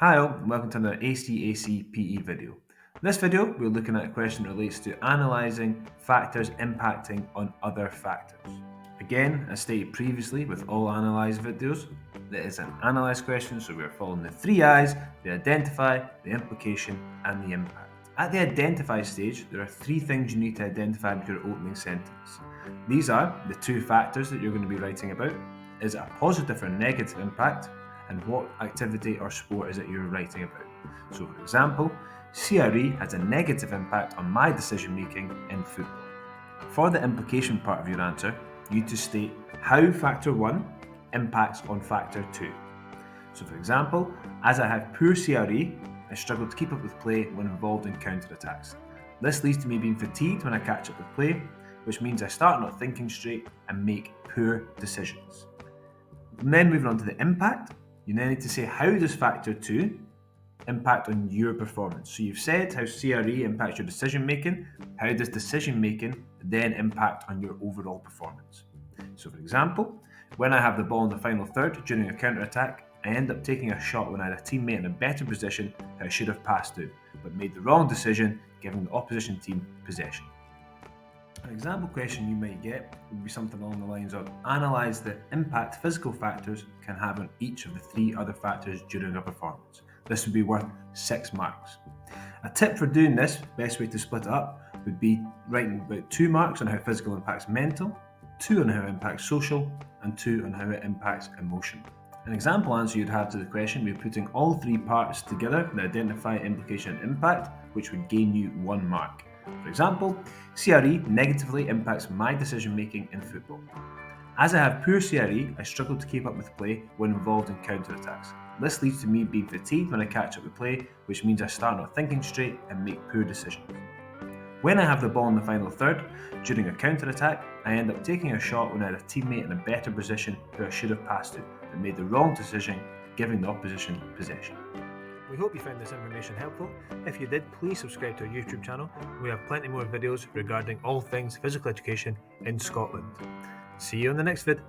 Hi all, and welcome to another ACAC PE video. In this video, we're looking at a question that relates to analysing factors impacting on other factors. Again, as stated previously with all Analyse videos, that is an Analyse question, so we're following the three I's: the identify, the implication, and the impact. At the identify stage, there are three things you need to identify with your opening sentence. These are the two factors that you're going to be writing about. Is it a positive or negative impact? And what activity or sport is it you're writing about. So, for example, CRE has a negative impact on my decision making in football. For the implication part of your answer, you need to state how factor 1 impacts on factor 2. So, for example, as I have poor CRE, I struggle to keep up with play when involved in counter-attacks. This leads to me being fatigued when I catch up with play, which means I start not thinking straight and make poor decisions. And then moving on to the impact, you then need to say how does factor 2 impact on your performance. So you've said how CRE impacts your decision making. How does decision making then impact on your overall performance? So for example, when I have the ball in the final third during a counter attack, I end up taking a shot when I had a teammate in a better position that I should have passed to, but made the wrong decision, giving the opposition team possession. An example question you might get would be something along the lines of analyse the impact physical factors can have on each of the three other factors during a performance. This would be worth 6 marks. A tip for doing this, best way to split it up, would be writing about 2 marks on how physical impacts mental, 2 on how it impacts social, and 2 on how it impacts emotion. An example answer you'd have to the question would be putting all three parts together to identify implication and impact, which would gain you 1 mark. For example, CRE negatively impacts my decision making in football. As I have poor CRE, I struggle to keep up with play when involved in counter-attacks. This leads to me being fatigued when I catch up with play, which means I start not thinking straight and make poor decisions. When I have the ball in the final third, during a counter-attack, I end up taking a shot when I had a teammate in a better position who I should have passed to, but made the wrong decision, giving the opposition possession. We hope you found this information helpful. If you did, please subscribe to our YouTube channel. We have plenty more videos regarding all things physical education in Scotland. See you on the next vid.